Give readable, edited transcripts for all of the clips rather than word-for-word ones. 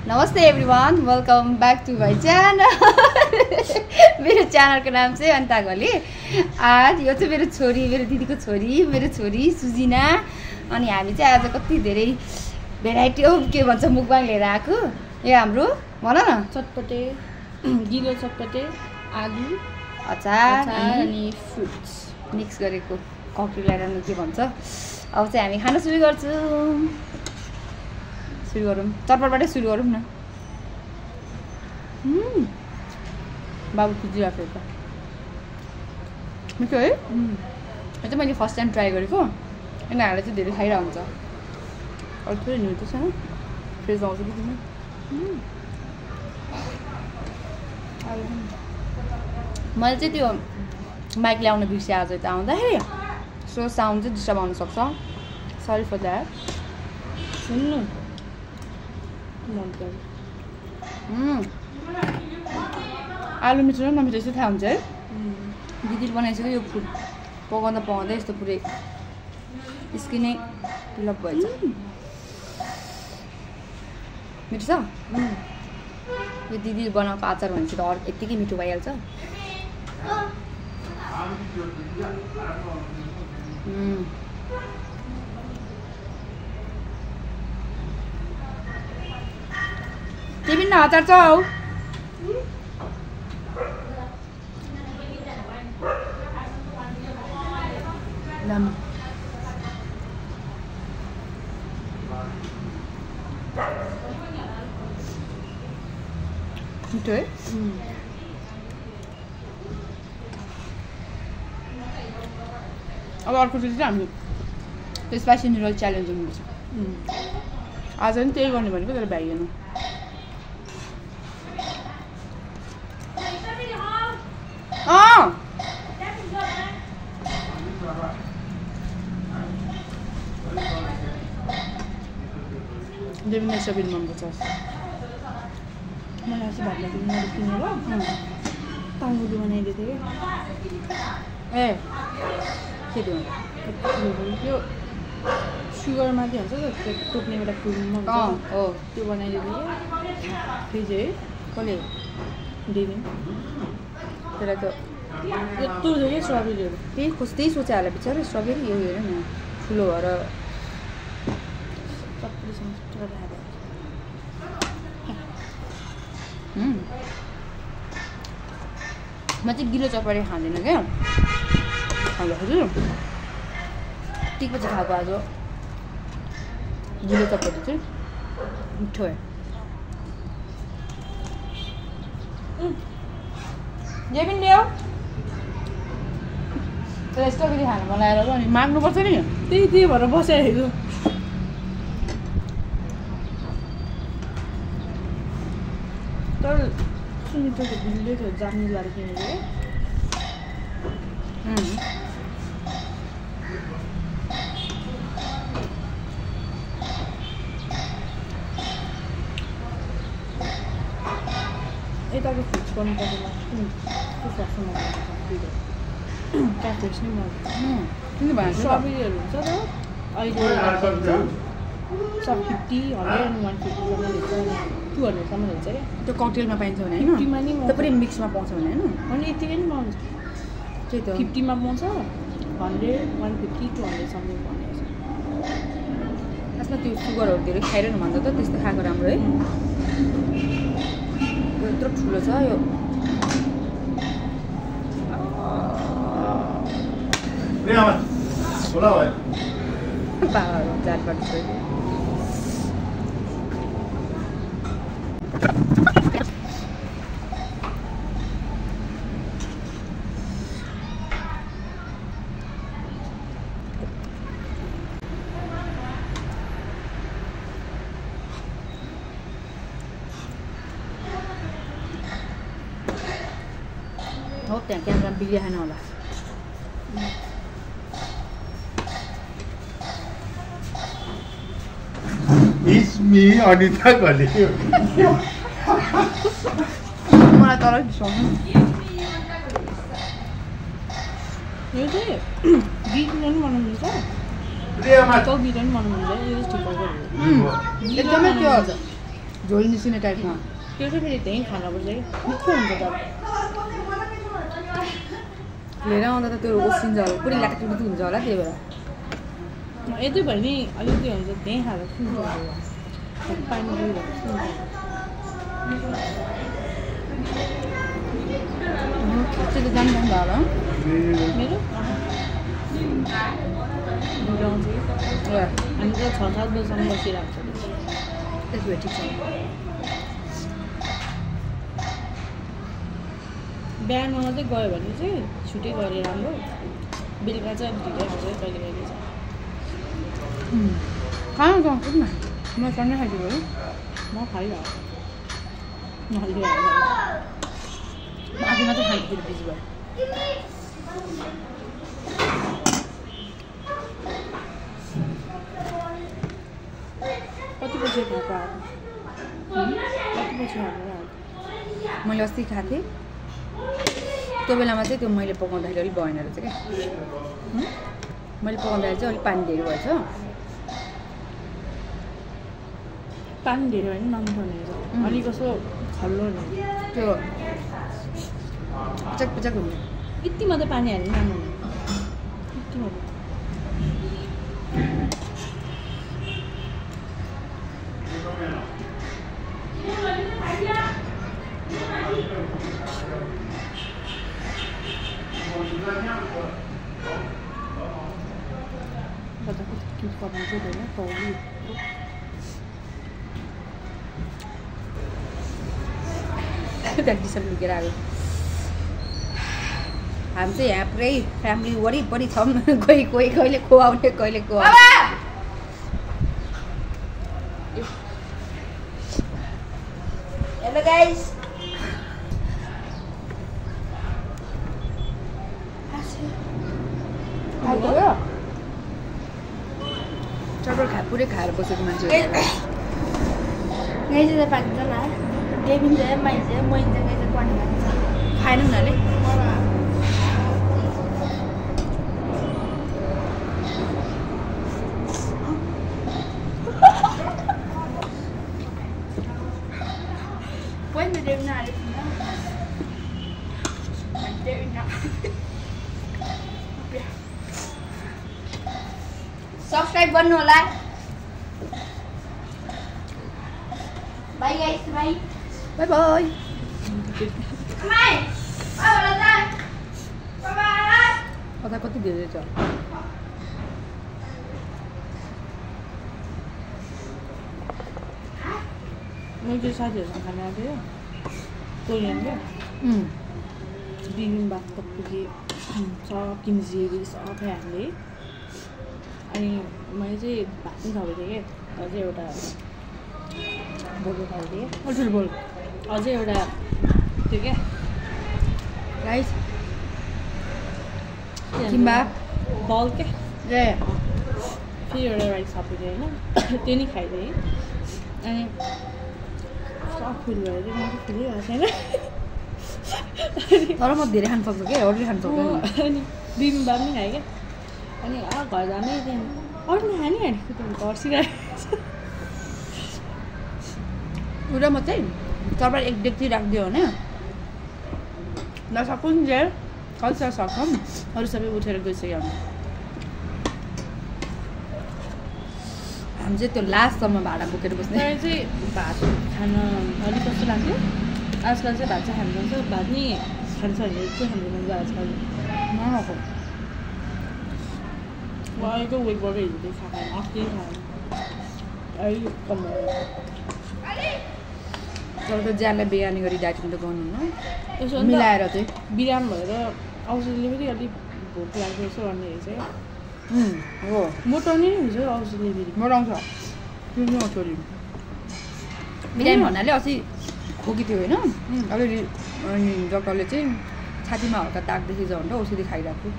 नमस्ते everyone, welcome back to my channel. मेरो च्यानलको नाम चाहिँ अनिता घले। आज यो चाहिँ मेरो छोरी, मेरो दिदीको छोरी, मेरो छोरी सुजिना। अनि हामी चाहिँ आज कति धेरै भेराइटी अफ के भन्छ मुकबाङ लिएर आएको। यो हाम्रो भन न, चटपटे, गिलो चटपटे, आलु, अचार अनि फ्रुट्स मिक्स गरेको ककटेल के भन्छ। अब चाहिँ हामी खान सुरु गर्छौँ। सुरु गरौँ, चटपटबाटै सुरु गरौँ न। बाबु खुजिरहेको त मिठो है। यो चाहिँ मैले फर्स्ट टाइम ट्राई गरेको। यिनीहरूले चाहिँ धेरै खाइरहेको हुन्छ। अरू थोरै न्युट्रो छैन, फ्रेस आउँछ कि तिमी। मैले चाहिँ त्यो माइक ल्याउन बिर्सेँ आज यता आउँदाखेरि, सो साउन्ड चाहिँ डिस्टर्ब आउन सक्छ। Sorry for that. सुन्नु आलु मिठो र नमिठो यस्तो थाहा हुन्छ है। दिदीले बनाइसक्यो यो फुड पकाउँदा पकाउँदै यस्तो पुरै स्किन नै लप भएछ। मिठो छ। यो दिदीले बनाएको अचार भनेपछि त अरू यत्तिकै मिठो भइहाल्छ। तिमी न अचार छ हौ। मिठो है। अब अर्कोचोटि चाहिँ हामी त्यो स्पाइसी नुडल च्यालेन्ज गर्नुपर्छ। आज पनि त्यही गर्ने भनेको, तर भ्याइएन। देवीले सबै मनपर्छ। मलाई अस्ति भात लाग्यो मैले किनेर ताङ्गुली बनाइदिएको थिएँ ए के त्यो यो सुगरमा चाहिँ हुन्छ त त्यो टोक्ने एउटा फुलमा हुन्छ हो त्यो बनाइदिएको थिएँ। फेरि कसले देवी त्यसलाई त यत्रो धेरै स्ट्रबेरीहरू त्यही सोचे होला बिचारा। स्ट्रबेरी यो हेर न ठुलो भएर म चाहिँ गिलो चटपटे खाँदैन क्या। हजुर टिको चाहिँ खाएको आज गिलो चटपटे चाहिँ मिठो है। जे पनि ल्याऊ तर स्ट्रबेरी खानु मन लागेर अनि माग्नुपर्छ नि। त्यही भएर बसिरहेको। तर सुनिताको भिडियो थियो जान्नु लागि किनेको। यताको फिक्स गर्नुपर्छ त्यो सक्छु क्याफेस नै किन भन्छ स्ट्रबेरीहरू हुन्छ त अहिले सब 50, 100 and 150 हुन्छ 200सम्म हुन्छ क्या। त्यो ककटेलमा पाइन्छ भने होइन, त्यो पुरै मिक्समा पाउँछ भने होइन। अनि यतिकै नि पाउँछ। त्यही त 50मा पाउँछ, 100, 150, 200सम्म पाउँछ। खासमा त्यो सुगरहरू धेरै खाइरहनु भन्छ त, त्यस्तो खाएको राम्रो है। यत्रो ठुलो छ यो। बाबाहरू जातबाट छोड्यो। हो त्यहाँ क्यामेरा बिग्रिया खान होला। It's me, Anita Gali. मलाई तल दिसाउनु। यो चाहिँ गिलो पनि बनाउनुहुन्छ। प्रियामा बिरयानी बनाउनुहुन्छ। यो चाहिँ ठिकको हो। एकदमै त्यो झोल निस्किने टाइपमा त्यो चाहिँ फेरि त्यहीँ खानुपर्छ कि मिठो हुन्छ त लिएर आउँदा त त्यो उसिन्छ होला पुरै लाटुटुटु हुन्छ होला त्यही भएर यतै भयो नि अलिकति हुन्छ त्यहीँ खाएर मिठो हुन्छ पानी दिइरहेको त्यो त जानु जानु होला मेरो आउँछ कि हामी त 6-7 बजीसम्म बसिरहेको छ त्यसो भए ठिक छ बिहान मात्रै गयो भने चाहिँ छुट्टै गरे राम्रो बेलुका चाहिँ ढिलै आउँछ कहिले कहिले चाहिँ खाना जाउँछु न म सँगै खाइदिएको है म खाइरहेको आफू मात्रै खाइदिएर बिच भयो कति बजी खाएको कति बजी खाएको मैले अस्ति खाएको थिएँ त्यो बेलामा चाहिँ त्यो मैले पकाउँदाखेरि अलिक भएन रहेछ क्या मैले पकाउँदाखेरि चाहिँ अलिक पानी धेरै भएछ पानी धेरै भयो नि नमिठो रहेछ अलिक कस्तो खल्लो रहेछ त्यो पिचक पिचक हुन्छ यति मात्रै पानी हाल्नु राम्रो हुने यति मात्रै प्र्याक्टिसहरू लुकेर आयो हामी चाहिँ यहाँ पुरै फ्यामिली वरिपरि छौँ कोही कोही कहिले खुवाउने कहिले खुवाउने हेलो गाइस चटपट पुरै खाएर बसेको मान्छे खाएन उनीहरूले सब्सक्राइब गर्नु होला by guys bye by by कता कति धेरै छ मैले त्यो साथीहरूसँग खाना आएको थियो कोरियनको बिबिम्बापको पुगे सब किम्जीहरू सबै हामीले अनि मैले चाहिँ भात पनि खाएको थिएँ क्या अझै एउटा बोल खाएको थिएँ हजुर बोल अझै एउटा त्यो क्या राइस किम्बाप बल क्या ए फेरि एउटा राइस खाएको थिएँ होइन त्यो नि खाइदिएँ अनि सब फुल भएर चाहिँ मैले फुलिरहेको छैन तर म धेरै खानु सक्छु क्या अरूले खानु सक्दैन अनि बिबिम्बाप पनि खाएँ क्या अनि घर जाँदै त्यहाँ अरू नखाने भनेको त घर्सिरहेको पुरा मात्रै तपाईँ एक डेक्ची राखिदियो भने नसकुन्जेल कल्चर सक्छौँ अरू सबै उठेर गइसक्यो हामी चाहिँ त्यो लास्टसम्म भाडा बोकेर बस्ने तर चाहिँ भात खान अलिक कस्तो लाग्यो आजकल चाहिँ भात चाहिँ खानु जान्छ भात नि खान्छ भने चाहिँ खानु जान्छ आजकल नखाएको अहिलेको वेटबाट हिजो खाएँ अस्ति खाएँ अहिले कम तर त ज्यानलाई बिहानी गरी डाइटिङ त गर्नु न यसो मिलाएर चाहिँ बिराम भएर औषधीले पनि अलिक भोक लाग्यो यसो गर्ने रहेछ हो मोटाउने नि हुन्छ औषधीले फेरि मराउँछ त्यो छोरी बिरामी भन्नाले अस्ति खोकी थियो होइन अलिअलि अनि डक्टरले चाहिँ छातीमा हल्का दाग देखिन्छ भनेर औषधि खाइरहेको थियो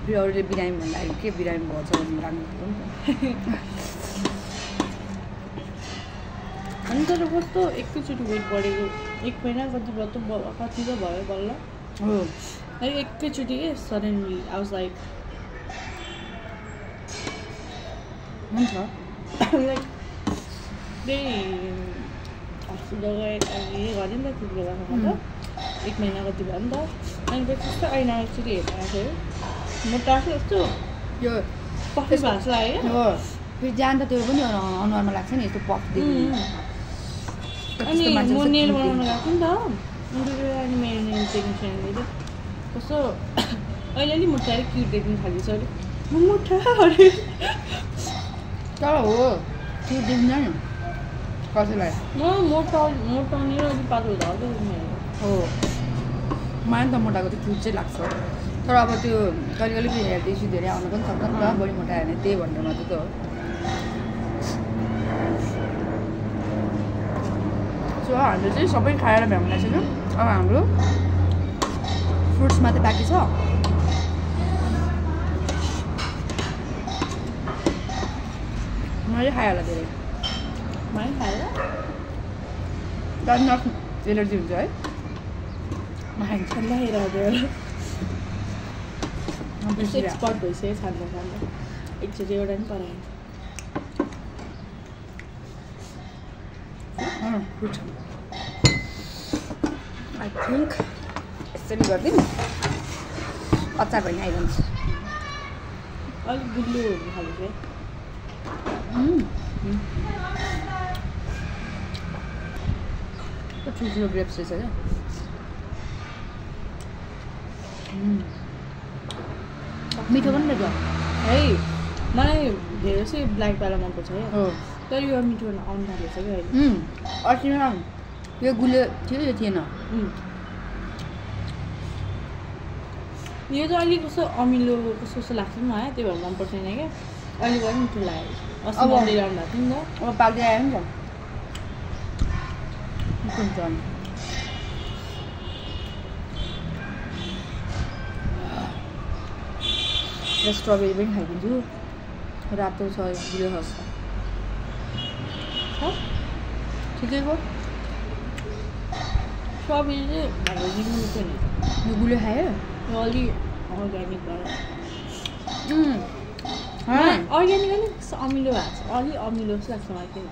फेरि अरूले बिरामी भन्दाखेरि के बिरामी भएछ भन्ने लाग्नु थियो नि त अनि तर कस्तो एकैचोटि वेट बढेको एक महिना कति त भयो बल्ल हो लाइक एकैचोटि के सडनली आई वाज लाइक हुन्छ लाइक त्यही हस्पिटल गऱ्यो नि त त्यति बेलासम्म त 1 महिना कति भयो नि त अनि त्यस्तो ऐना एकचोटि हेरेर आएको मोटा आएको जस्तो यो कफी भास लाग्यो हो फेरि जान त त्यो पनि अनुहारमा लाग्छ नि यस्तो पफ अनि म नेल बनाउन गएको नि त अनि मेरो नेल टेक्निसियनले कस्तो अहिले मोटा अलिक क्युट देख्नु थालेको छ अरे म मोटा अरे तर हो त्यो देख्दैन नि कसैलाई म मोटाउने र अलिक पातलो हुँदा मेरो हो मलाई त मोटाको चाहिँ क्युट चाहिँ लाग्छ तर अब त्यो कहिले कहिले फेरि हेल्थ इस्यु धेरै आउनु पनि सक्छ नि त बढी मोटायो भने त्यही भनेर मात्रै त हो सो हाम्रो चाहिँ सबै खाएर भ्याउनु लाग्छ अब हाम्रो फ्रुट्स मात्रै बाँकी छ मैले खाइहाल्छ धेरै मैले खाएर नट एलर्जी हुन्छ है नखाइन्छ बाहिर हजुर एक्सपर्ट भइसक्यो खाँदा एकचोटि एउटा पनि पराइन्छ फ्रुट आई थिङ्क यसरी गरिदिउँ अचार पनि आइरहन्छ अलिक गुल्लो हुनु खाले ठुल्ठुलो ग्रेप्स रहेछ क्या मिठो पनि रहेछ है मलाई धेरै चाहिँ ब्ल्याक वाला मनपर्छ है हो तर यो मिठो आउनु थालेछ कि अहिले अस्तिमा यो गुलियो थियो यो थिएन यो चाहिँ अलिक कस्तो अमिलो कस्तो लाग्छ नि मलाई त्यही भएर मन पर्दैन क्या अहिले पनि मिठो लाग्यो अस्ति मन्दिर आउनु भएको थियो नि त अब पाल्दै आयो नि त हुन्छ र स्ट्रबेरी पनि खाइदिन्छु रातो छ गुलियो खस्छ ठिकैको स्ट्रबेरी चाहिँ हाम्रो जिम्मेको नि यो गुलियो खायो यो अलि अर्ग्यानिक भएर अर्ग्यानिक अलिक अमिलो भएको छ अलि अमिलो जस्तो लाग्छ मलाई किन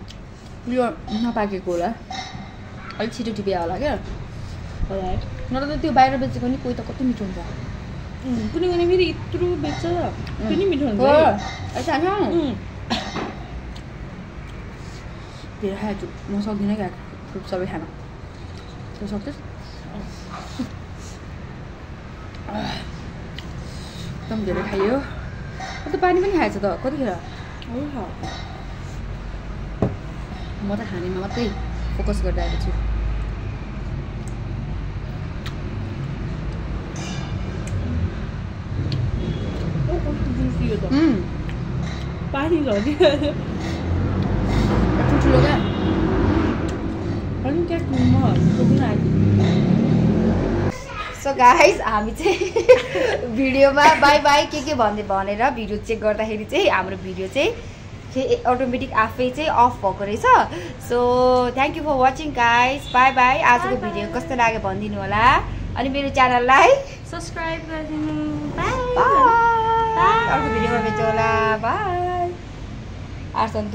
यो नपाकेको होला अलिक छिटो टिपिया होला क्या होला है नत्र त त्यो बाहिर बेचेको नि कोही त कति मिठो हुन्छ कुनै कुनै फेरि यत्रो बेच्छ त्यो नि मिठो हुन्छ धेरै खाएको छु म सक्दिनँ क्या फ्रुट सबै खान त्यो सक्छस् एकदम धेरै खायो अन्त पानी पनि खाएछ त कतिखेर म त खानेमा मात्रै फोकस गरिरहेको छु पानी झरी ठुल्ठुलो क्या अनि त्यहाँ सो गाइस हामी चाहिँ भिडियोमा बाई बाई के भनेर भिडियो चेक गर्दाखेरि चाहिँ हाम्रो भिडियो चाहिँ अटोमेटिक आफै चाहिँ अफ भएको रहेछ so thank you for watching guys bye bye आजको भिडियो कस्तो लाग्यो भनिदिनु होला अनि मेरो च्यानललाई सब्सक्राइब गरिदिनु बाई अर्को भिडियोमा भेट्छ होला बाई आर्सन